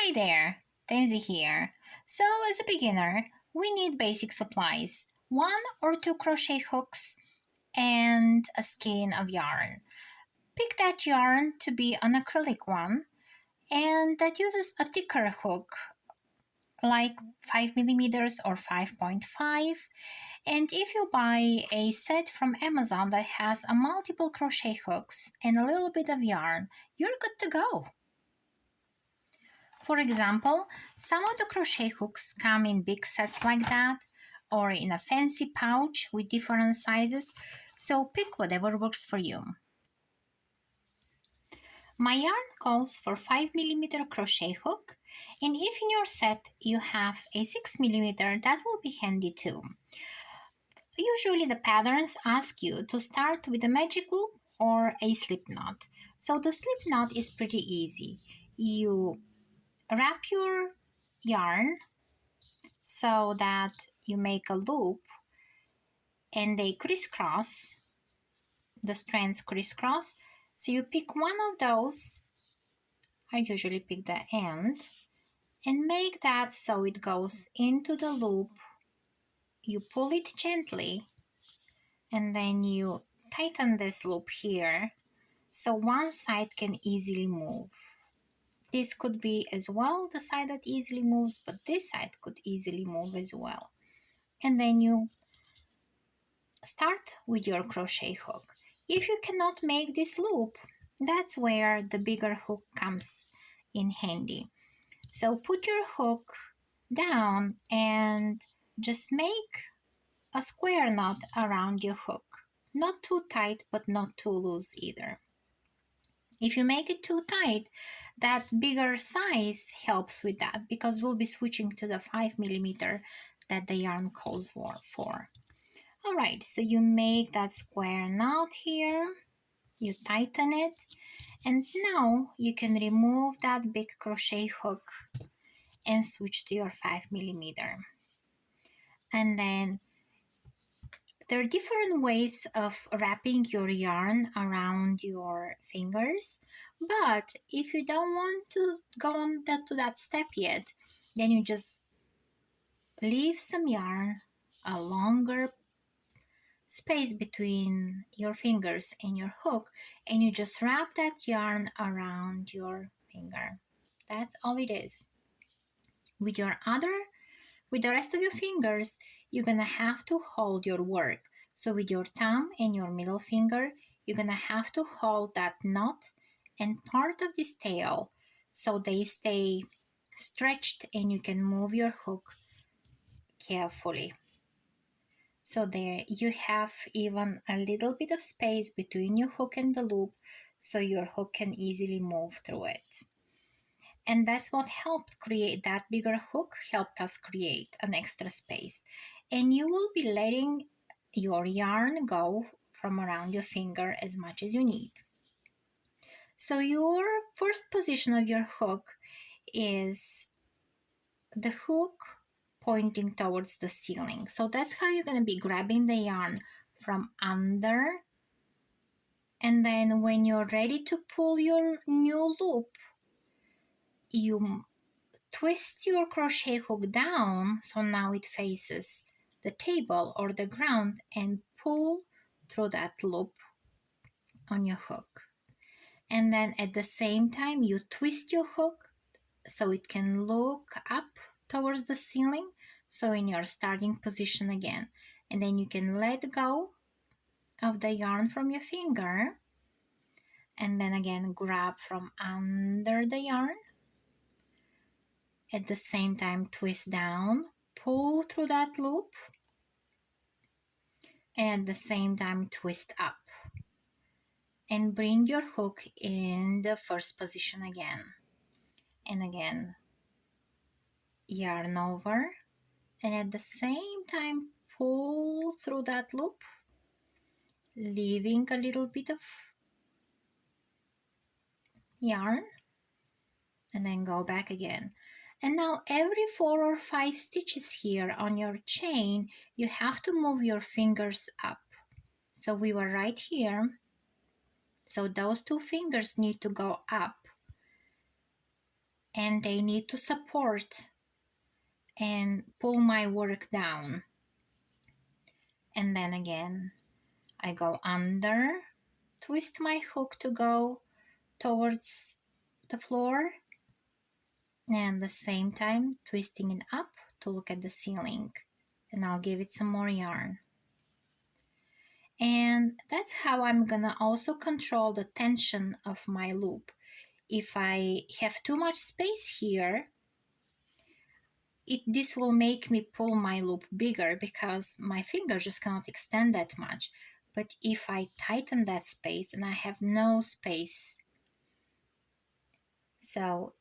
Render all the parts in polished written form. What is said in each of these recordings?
Hi there, Daisy here. So as a beginner, we need basic supplies, 1 or 2 crochet hooks and a skein of yarn. Pick that yarn to be an acrylic one and that uses a thicker hook like 5 millimeters or 5.5. And if you buy a set from Amazon that has a multiple crochet hooks and a little bit of yarn, you're good to go. For example, some of the crochet hooks come in big sets like that or in a fancy pouch with different sizes, so pick whatever works for you. My yarn calls for 5 millimeter crochet hook, and if in your set you have a 6 millimeter, that will be handy too. Usually the patterns ask you to start with a magic loop or a slip knot. So the slip knot is pretty easy. You wrap your yarn so that you make a loop and they crisscross, the strands crisscross. So you pick one of those, I usually pick the end, and make that so it goes into the loop. You pull it gently and then you tighten this loop here so one side can easily move. This could be as well the side that easily moves, but this side could easily move as well. And then you start with your crochet hook. If you cannot make this loop, that's where the bigger hook comes in handy. So put your hook down and just make a square knot around your hook. Not too tight, but not too loose either. If you make it too tight, that bigger size helps with that because we'll be switching to the 5 millimeter that the yarn calls for. All right, so you make that square knot here, you tighten it, and now you can remove that big crochet hook and switch to your 5 millimeter. And then there are different ways of wrapping your yarn around your fingers, but if you don't want to go on to that step yet, then you just leave some yarn, a longer space between your fingers and your hook, and you just wrap that yarn around your finger. That's all it is. With the rest of your fingers, you're gonna have to hold your work. So with your thumb and your middle finger, you're gonna have to hold that knot and part of this tail so they stay stretched and you can move your hook carefully. So there you have even a little bit of space between your hook and the loop so your hook can easily move through it. And that's what helped create that bigger hook, helped us create an extra space. And you will be letting your yarn go from around your finger as much as you need. So your first position of your hook is the hook pointing towards the ceiling. So that's how you're going to be grabbing the yarn from under. And then when you're ready to pull your new loop, you twist your crochet hook down so now it faces the table or the ground and pull through that loop on your hook. And then at the same time you twist your hook so it can look up towards the ceiling, so in your starting position again. And then you can let go of the yarn from your finger and then again grab from under the yarn. At the same time, twist down, pull through that loop, and at the same time, twist up. And bring your hook in the first position again. And again, yarn over, and at the same time, pull through that loop, leaving a little bit of yarn, and then go back again. And now every 4 or 5 stitches here on your chain, you have to move your fingers up. So we were right here. So those 2 fingers need to go up. and they need to support and pull my work down. And then again, I go under, twist my hook to go towards the floor, and at the same time twisting it up to look at the ceiling. And I'll give it some more yarn. And that's how I'm gonna also control the tension of my loop. If I have too much space here, this will make me pull my loop bigger because my finger just cannot extend that much. But if I tighten that space and I have no space, so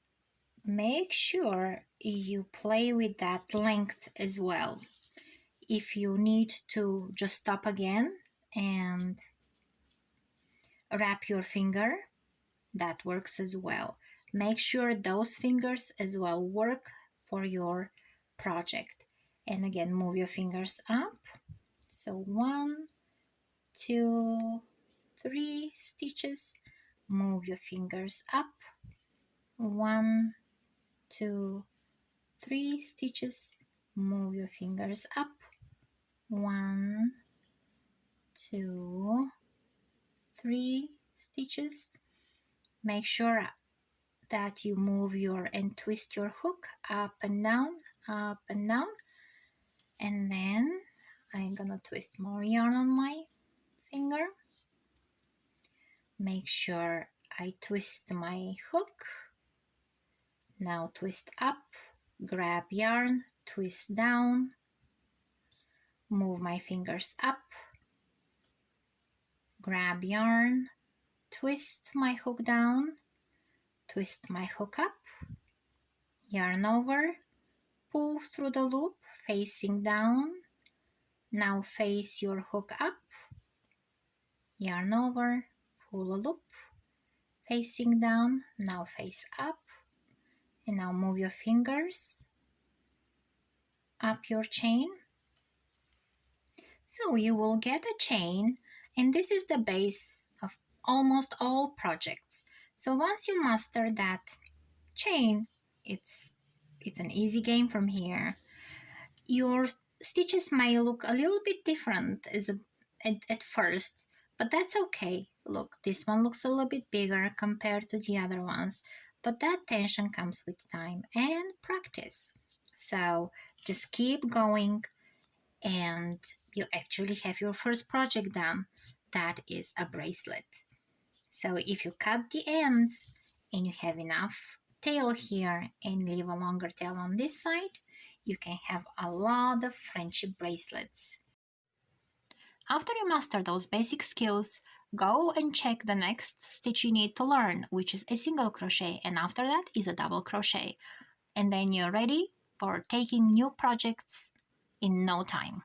make sure you play with that length as well. If you need to just stop again and wrap your finger, that works as well. Make sure those fingers as well work for your project. And again, move your fingers up. So 1, 2, 3 stitches. Move your fingers up. 1, 2, 3 stitches. Move your fingers up. 1, 2, 3 stitches. Make sure that you move your and twist your hook up and down, and then I'm gonna twist more yarn on my finger. Make sure I twist my hook. Now twist up, grab yarn, twist down, move my fingers up, grab yarn, twist my hook down, twist my hook up, yarn over, pull through the loop facing down. Now face your hook up, yarn over, pull a loop, facing down, now face up, and now move your fingers up your chain. So you will get a chain, and this is the base of almost all projects. So once you master that chain, it's an easy game from here. Your stitches may look a little bit different at first, but that's okay. Look, this one looks a little bit bigger compared to the other ones, but that tension comes with time and practice. So just keep going, and you actually have your first project done. That is a bracelet. So if you cut the ends and you have enough tail here and leave a longer tail on this side, you can have a lot of friendship bracelets. After you master those basic skills, go and check the next stitch you need to learn, which is a single crochet, and after that is a double crochet. And then you're ready for taking new projects in no time.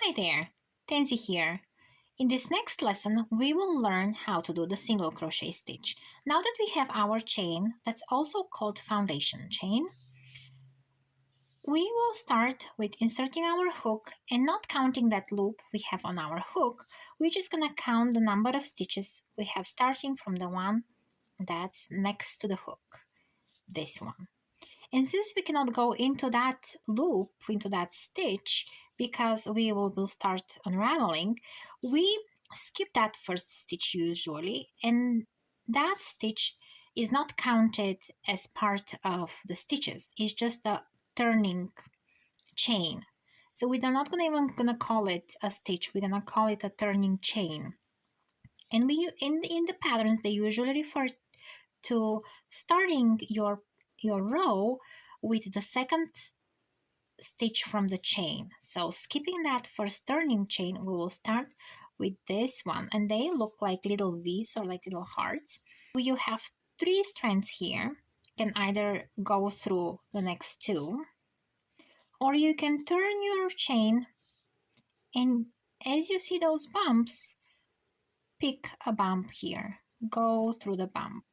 Hi there, Tenzi here. In this next lesson, we will learn how to do the single crochet stitch. Now that we have our chain, that's also called foundation chain, we will start with inserting our hook and not counting that loop we have on our hook. We're just going to count the number of stitches we have starting from the one that's next to the hook, this one. And since we cannot go into that loop, into that stitch, because we will start unraveling, we skip that first stitch usually, and that stitch is not counted as part of the stitches. It's just the turning chain. So we're not even gonna call it a stitch. We're gonna call it a turning chain. And we in the patterns they usually refer to starting your row with the second stitch from the chain. So skipping that first turning chain, we will start with this one, and they look like little V's or like little hearts. You have 3 strands here. You can either go through the next 2, or you can turn your chain, and as you see those bumps, pick a bump here. Go through the bump.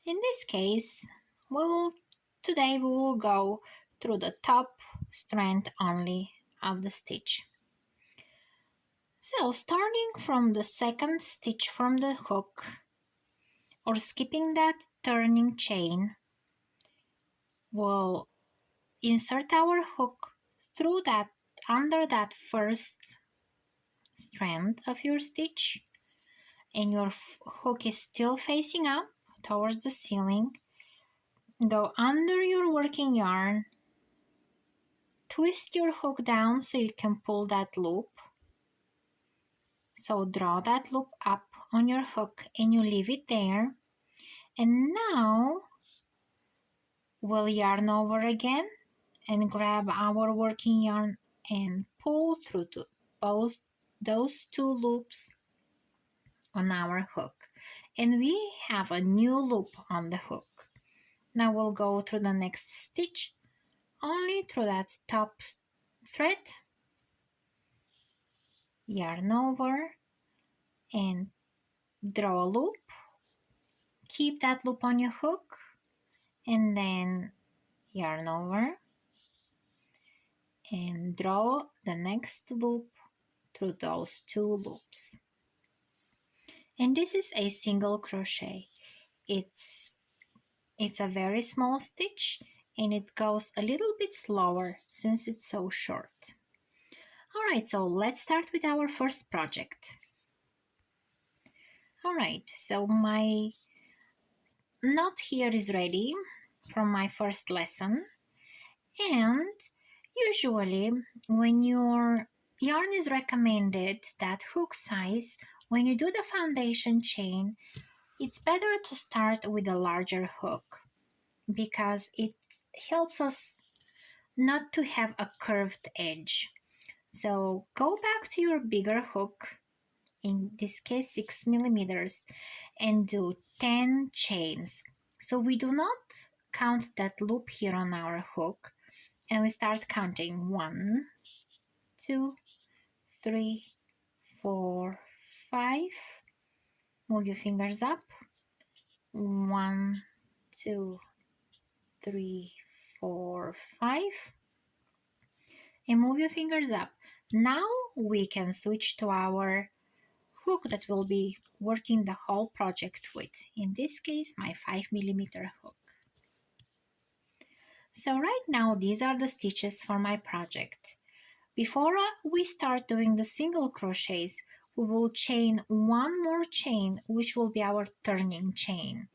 In this case, we will today we will go through the top strand only of the stitch. So starting from the second stitch from the hook, or skipping that turning chain, we'll insert our hook through that, under that first strand of your stitch, and your hook is still facing up towards the ceiling. Go under your working yarn, twist your hook down so you can pull that loop. So draw that loop up on your hook and you leave it there. And now we'll yarn over again and grab our working yarn and pull through both those two loops on our hook. And we have a new loop on the hook. Now we'll go through the next stitch only through that top thread, yarn over and draw a loop, keep that loop on your hook, and then yarn over and draw the next loop through those two loops. And this is a single crochet. It's a very small stitch and it goes a little bit slower since it's so short. Alright, so let's start with our first project. Alright, so my knot here is ready from my first lesson, and usually when your yarn is recommended that hook size, when you do the foundation chain, it's better to start with a larger hook because it helps us not to have a curved edge. So go back to your bigger hook, in this case 6 millimeters, and do 10 chains. So we do not count that loop here on our hook, and we start counting 1, 2, 3, 4, 5. Move your fingers up. 1, 2, 3, 4, 5. And move your fingers up. Now we can switch to our hook that will be working the whole project with. In this case, my 5 millimeter hook. So right now, these are the stitches for my project. Before we start doing the single crochets, we will chain one more chain, which will be our turning chain.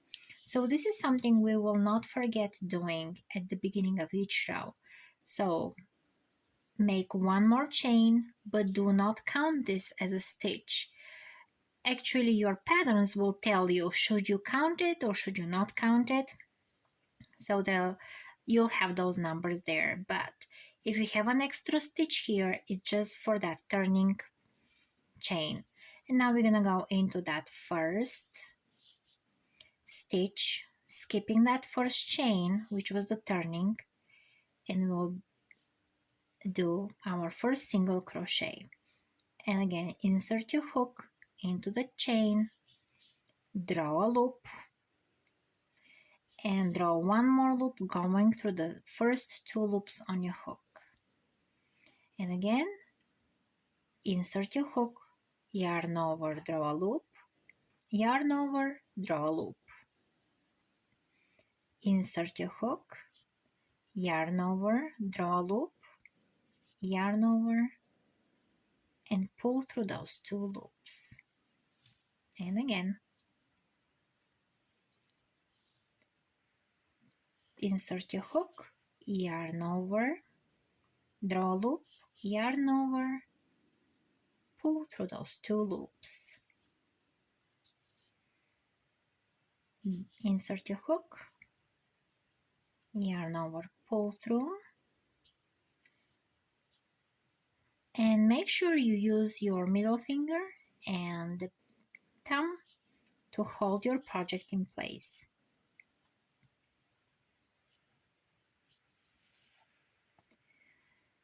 So this is something we will not forget doing at the beginning of each row. So make one more chain, but do not count this as a stitch. Actually, your patterns will tell you should you count it or should you not count it. So you'll have those numbers there. But if you have an extra stitch here, it's just for that turning chain. And now we're gonna go into that first stitch, skipping that first chain, which was the turning, and we'll do our first single crochet. And again, insert your hook into the chain, draw a loop, and draw one more loop going through the first two loops on your hook. And again, insert your hook, yarn over, draw a loop, yarn over, draw a loop. Insert your hook, yarn over, draw a loop, yarn over, and pull through those two loops. And again, insert your hook, yarn over, draw a loop, yarn over, pull through those two loops. Insert your hook, yarn over, pull through, and make sure you use your middle finger and the thumb to hold your project in place.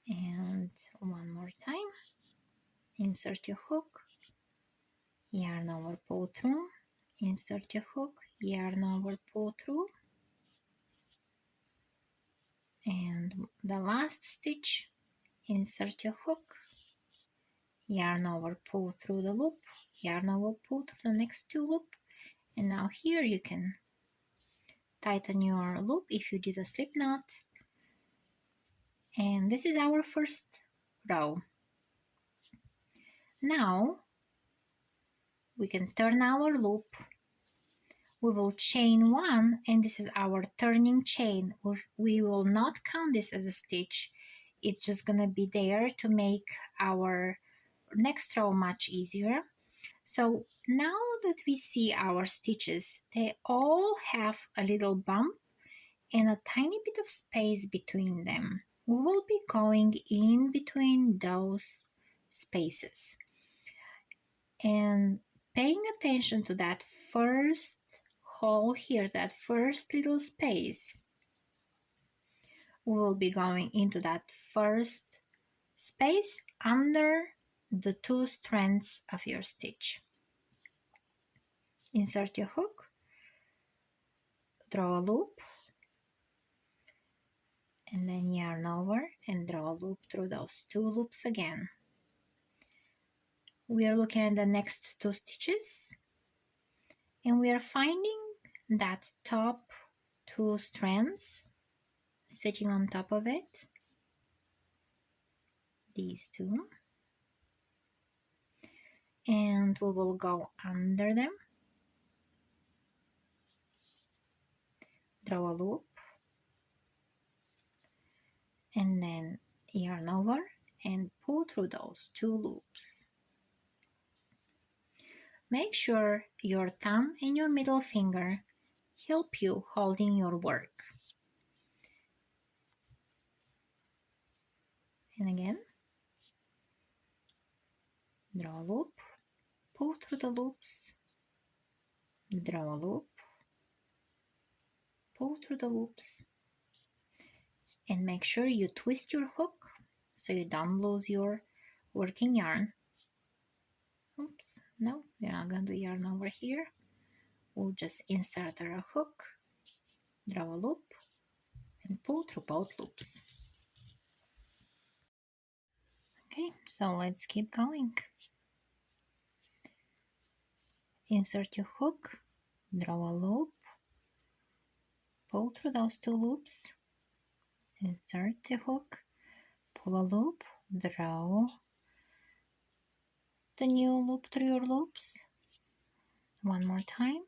And one more time, insert your hook, yarn over, pull through, insert your hook, yarn over, pull through, And the last stitch, insert your hook, yarn over, pull through the loop, yarn over, pull through the next two loop, and now here you can tighten your loop if you did a slip knot. And this is our first row. Now we can turn our loop. We will chain one, and this is our turning chain. We will not count this as a stitch. It's just gonna be there to make our next row much easier. So now that we see our stitches, they all have a little bump and a tiny bit of space between them. We will be going in between those spaces and paying attention to that first hole here, that first little space. We will be going into that first space under the two strands of your stitch. Insert your hook, draw a loop, and then yarn over and draw a loop through those two loops again. We are looking at the next two stitches, and we are finding that top two strands sitting on top of it, these two, and we will go under them, draw a loop, and then yarn over and pull through those two loops. Make sure your thumb and your middle finger help you holding your work. And again, draw a loop, pull through the loops, draw a loop, pull through the loops, and make sure you twist your hook so you don't lose your working yarn. Oops, no, we're not going to yarn over here. We'll just insert our hook, draw a loop, and pull through both loops. Okay, so let's keep going. Insert your hook, draw a loop, pull through those two loops, insert the hook, pull a loop, draw the new loop through your loops. One more time.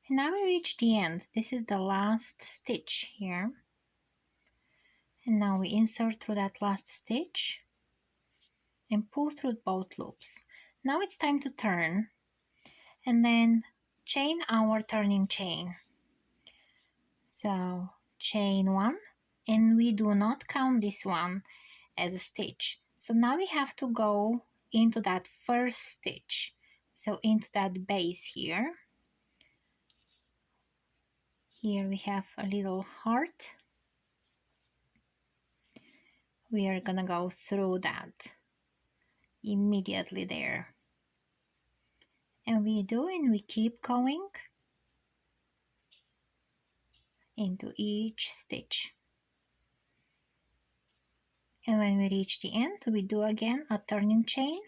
And now we reach the end. This is the last stitch here. And now we insert through that last stitch and pull through both loops. Now it's time to turn and then chain our turning chain. So chain one, and we do not count this one as a stitch. So now we have to go into that first stitch. So into that base here. Here we have a little heart. We are gonna go through that immediately there. And we do, and we keep going into each stitch. And when we reach the end, we do again a turning chain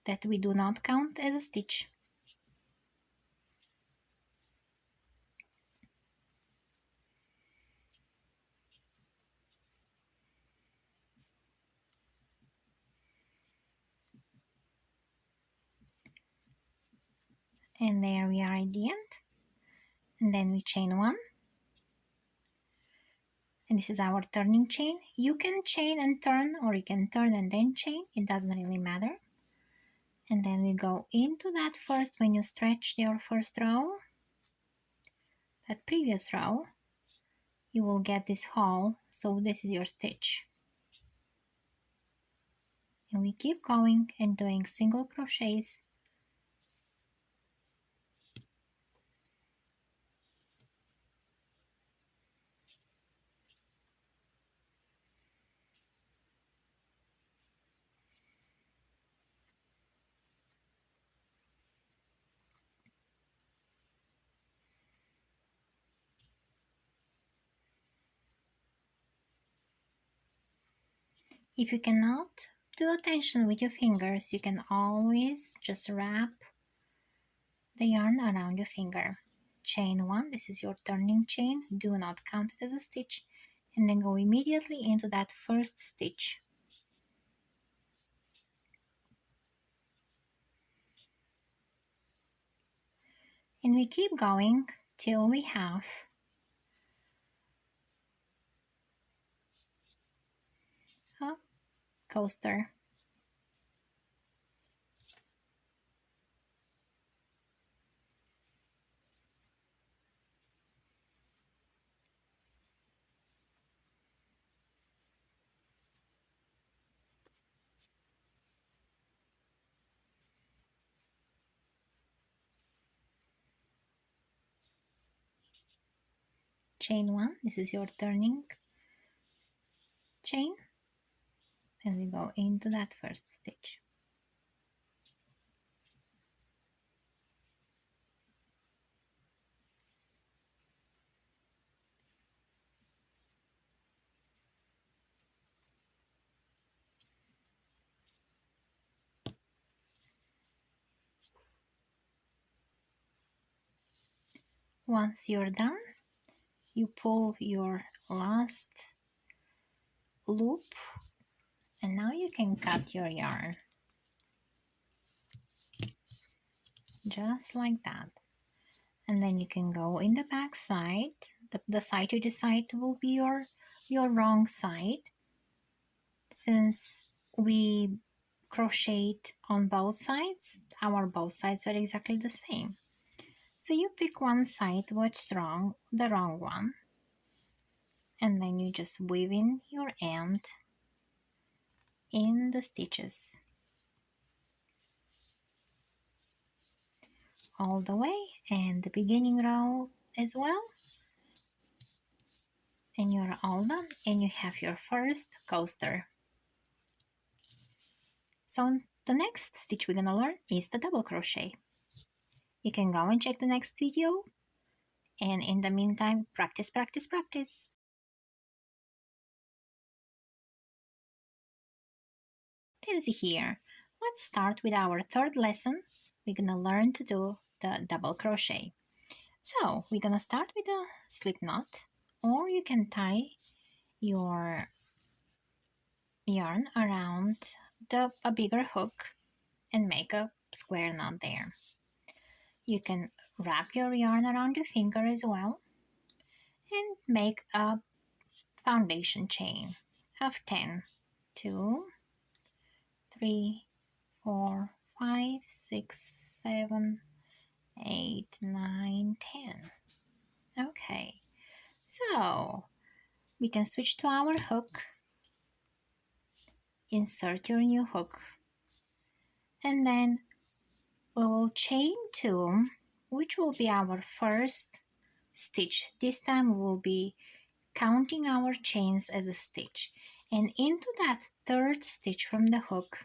that we do not count as a stitch. And there we are at the end. And then we chain one. And this is our turning chain. You can chain and turn, or you can turn and then chain. It doesn't really matter. And then we go into that first, when you stretch your first row, that previous row, you will get this hole. So this is your stitch. And we keep going and doing single crochets. If you cannot do a tension with your fingers, you can always just wrap the yarn around your finger. Chain 1, this is your turning chain, do not count it as a stitch, and then go immediately into that first stitch. And we keep going till we have a coaster. Chain 1, this is your turning chain, and we go into that first stitch. Once you're done, you pull your last loop, and now you can cut your yarn just like that. And then you can go in the back side, the side you decide will be your wrong side, since we crocheted on both sides. Our both sides are exactly the same, so you pick one side what's wrong, the wrong one, and then you just weave in your end in the stitches all the way, and the beginning row as well, and you're all done, and you have your first coaster. So the next stitch we're gonna learn is the double crochet. You can go and check the next video, and in the meantime, practice, practice, practice. Tinsy here. Let's start with our third lesson. We're gonna learn to do the double crochet. So we're gonna start with a slip knot, or you can tie your yarn around a bigger hook and make a square knot there. You can wrap your yarn around your finger as well and make a foundation chain of 10. 2, 3, 4, 5, 6, 7, 8, 9, 10. Okay, so we can switch to our hook, insert your new hook, and then we will chain 2, which will be our first stitch. This time we will be counting our chains as a stitch, and into that third stitch from the hook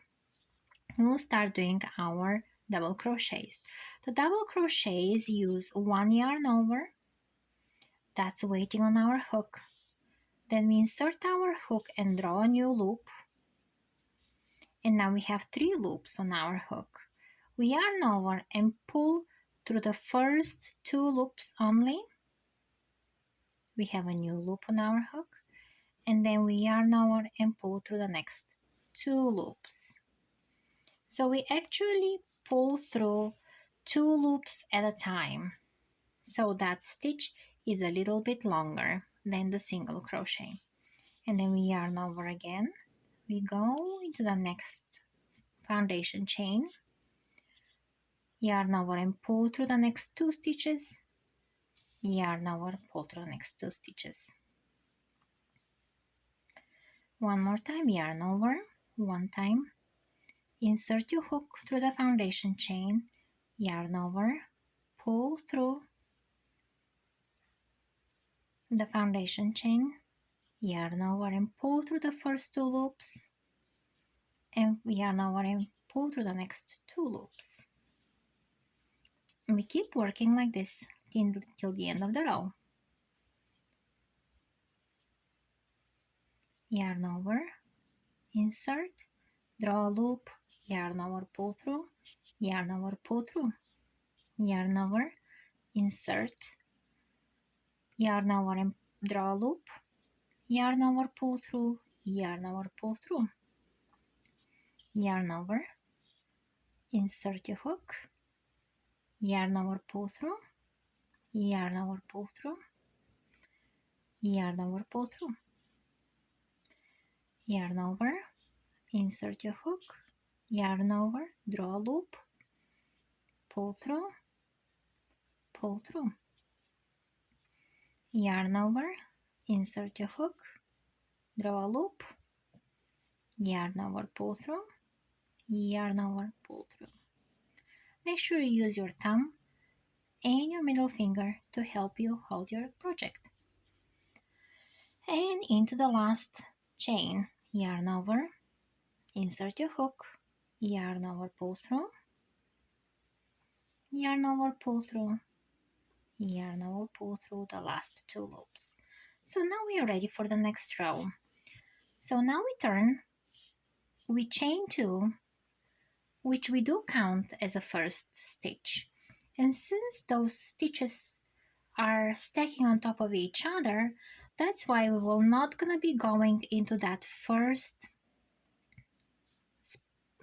we'll start doing our double crochets. The double crochets use 1 yarn over that's waiting on our hook. Then we insert our hook and draw a new loop, and now we have 3 loops on our hook. We yarn over and pull through the first 2 loops only. We have a new loop on our hook, and then we yarn over and pull through the next 2 loops. So we actually pull through 2 loops at a time, so that stitch is a little bit longer than the single crochet. And then we yarn over again, we go into the next foundation chain, yarn over and pull through the next 2 stitches, yarn over, pull through the next 2 stitches. One more time, yarn over, one time, insert your hook through the foundation chain, yarn over, pull through the foundation chain, yarn over and pull through the first 2 loops, and yarn over and pull through the next 2 loops. And we keep working like this till the end of the row. Yarn over, insert, draw a loop, yarn over, pull through, yarn over, pull through, yarn over, insert, yarn over and draw a loop, yarn over, pull through, yarn over, pull through, yarn over, insert your hook, yarn over, pull through, yarn over, pull through, yarn over, pull through, yarn over, insert your hook, yarn over, draw a loop, pull through, yarn over, insert your hook, draw a loop, yarn over, pull through, yarn over, pull through. Make sure you use your thumb and your middle finger to help you hold your project. And into the last chain, yarn over, insert your hook, yarn over, pull through, yarn over, pull through, yarn over, pull through the last 2 loops. So now we are ready for the next row. So now we turn, we chain 2, which we do count as a first stitch. And since those stitches are stacking on top of each other, that's why we will not gonna be going into that first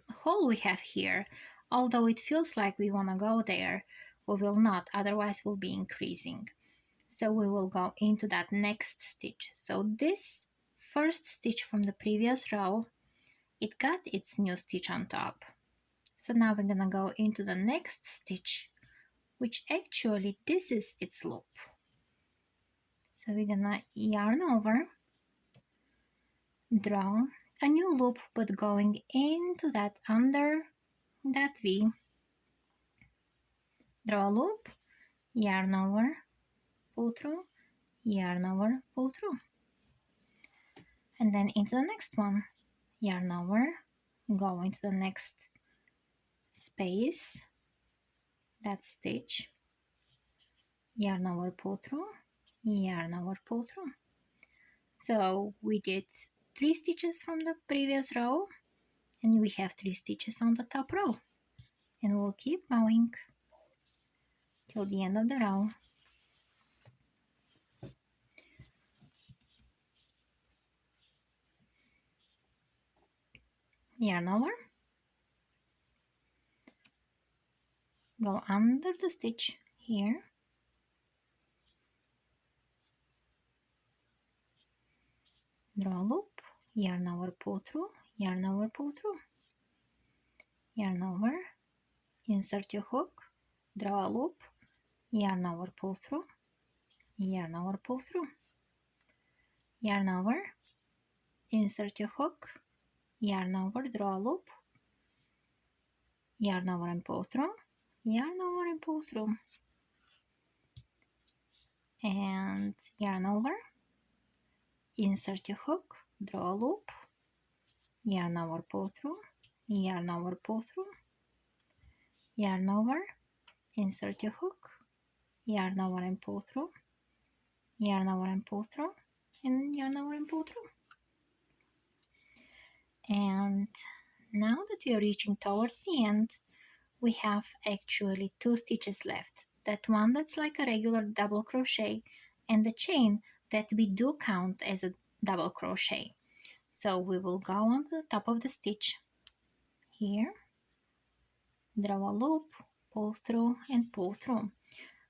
hole we have here. Although it feels like we wanna go there, we will not, otherwise we'll be increasing. So we will go into that next stitch. So this first stitch from the previous row, it got its new stitch on top. So now we're gonna go into the next stitch, which actually this is its loop. So we're gonna yarn over, draw a new loop, but going into that under that V, draw a loop, yarn over, pull through, yarn over, pull through, and then into the next one, yarn over, go into the next space, that stitch, yarn over, pull through, yarn over, pull through. So we did 3 stitches from the previous row, and we have 3 stitches on the top row, and we'll keep going till the end of the row. Yarn over, go under the stitch here, draw a loop, yarn over, pull through, yarn over, pull through, yarn over, insert your hook, draw a loop, yarn over, pull through, yarn over, pull through, yarn over, insert your hook, yarn over, draw a loop, yarn over and pull through, yarn over and pull through, and yarn over, insert your hook, draw a loop, yarn over, pull through, yarn over, pull through, yarn over, insert your hook, yarn over and pull through, yarn over and pull through, and yarn over and pull through. And now that we are reaching towards the end, we have actually 2 stitches left. That one that's like a regular double crochet, and the chain that we do count as a double crochet. So we will go on the top of the stitch here, draw a loop, pull through and pull through.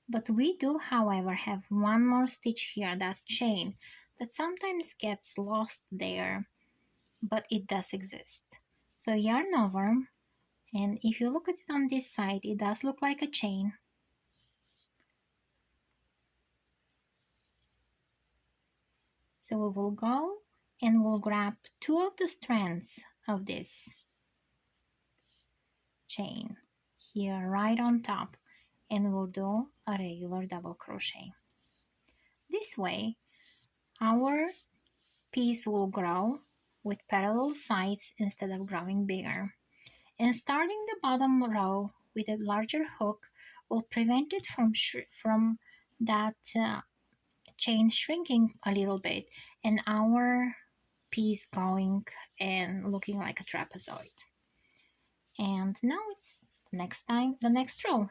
But we do, however, have one more stitch here, that chain, that sometimes gets lost there, but it does exist. So yarn over, and if you look at it on this side, it does look like a chain. So we will go and we'll grab 2 of the strands of this chain here right on top, and we'll do a regular double crochet. This way our piece will grow with parallel sides instead of growing bigger. And starting the bottom row with a larger hook will prevent it from that chain shrinking a little bit, and our piece going and looking like a trapezoid. And now it's the next row.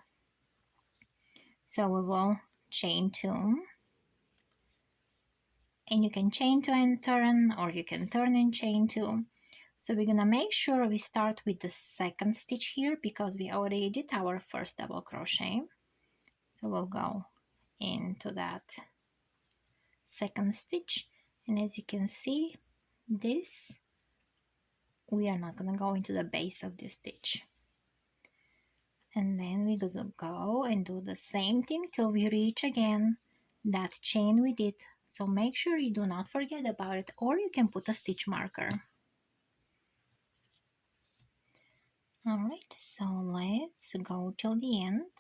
So we will chain two, and you can chain two and turn, or you can turn and chain two. So we're gonna make sure we start with the second stitch here because we already did our first double crochet. So we'll go into that second stitch, and as you can see, this we are not gonna go into the base of this stitch. And then we're gonna go and do the same thing till we reach again that chain we did. So make sure you do not forget about it, or you can put a stitch marker. Alright, so let's go till the end.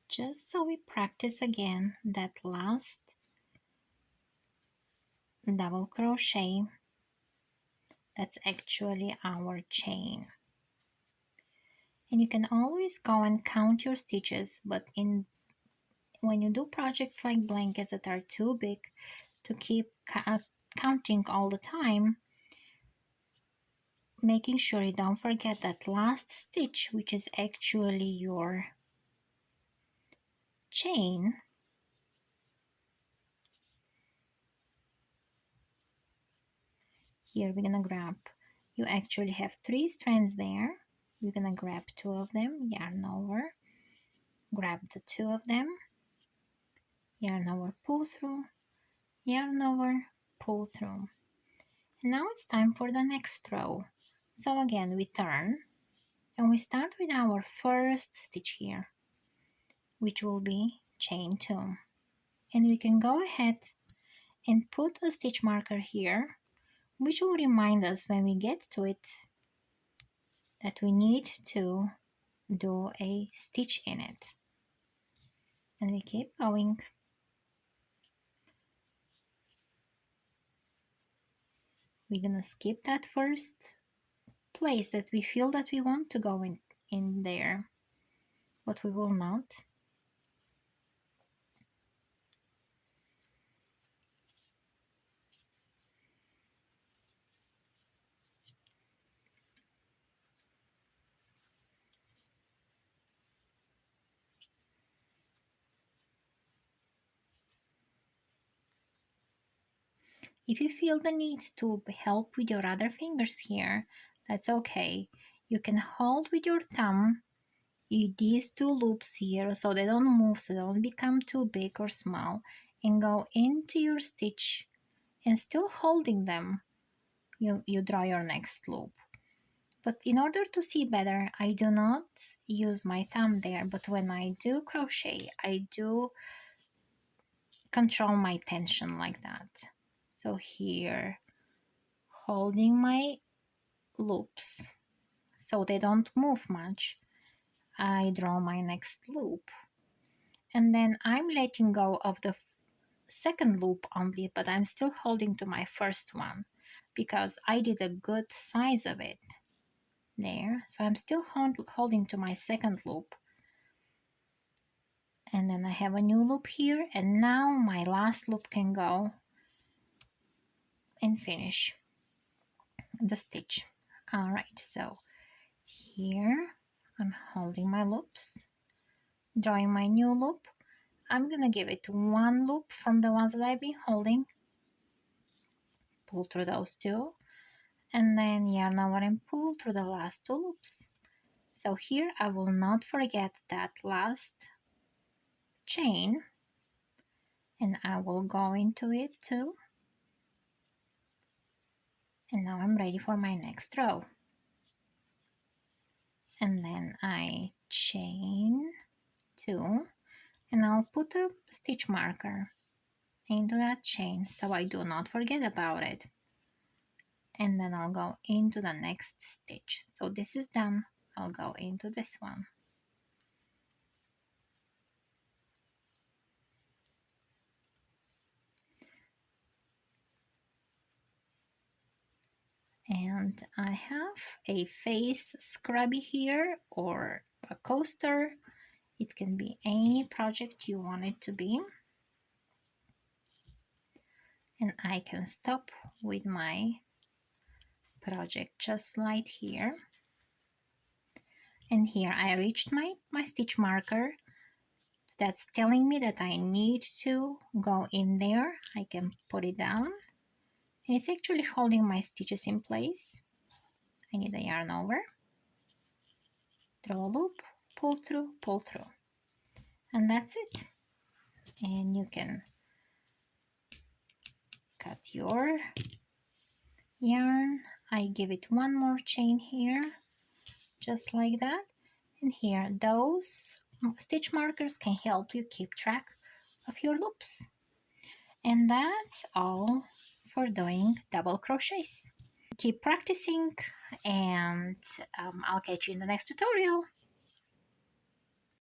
Just so we practice again that last double crochet. That's actually our chain. And you can always go and count your stitches, but when you do projects like blankets that are too big to keep counting all the time, making sure you don't forget that last stitch, which is actually your chain. Here we're gonna grab, you actually have 3 strands there. We're gonna grab 2 of them, yarn over, grab the 2 of them, yarn over, pull through, yarn over, pull through. And now it's time for the next row. So again, we turn and we start with our first stitch here, which will be chain 2. And we can go ahead and put a stitch marker here, which will remind us when we get to it that we need to do a stitch in it. And we keep going. We're gonna skip that first place that we feel that we want to go in there, but we will not. If you feel the need to help with your other fingers here, that's okay. You can hold with your thumb these 2 loops here so they don't move, so they don't become too big or small, and go into your stitch, and still holding them, you draw your next loop. But in order to see better, I do not use my thumb there, but when I do crochet, I do control my tension like that. So here, holding my loops so they don't move much, I draw my next loop. And then I'm letting go of the second loop only, but I'm still holding to my first one because I did a good size of it there. So I'm still holding to my second loop. And then I have a new loop here, and now my last loop can go and finish the stitch. All right, so here I'm holding my loops, drawing my new loop. I'm gonna give it 1 loop from the ones that I've been holding, pull through those 2, and then yarn over and pull through the last 2 loops. So here I will not forget that last chain, and I will go into it too. And now I'm ready for my next row. And then I chain 2, and I'll put a stitch marker into that chain so I do not forget about it. And then I'll go into the next stitch. So this is done. I'll go into this one. And I have a face scrubby here, or a coaster. It can be any project you want it to be. and I can stop with my project just like here. And here I reached my stitch marker. That's telling me that I need to go in there. I can put it down. And it's actually holding my stitches in place. I need the yarn over. Draw a loop, pull through. And that's it. And you can cut your yarn. I give it one more chain here, just like that. And here, those stitch markers can help you keep track of your loops. And that's all for doing double crochets. Keep practicing, and I'll catch you in the next tutorial.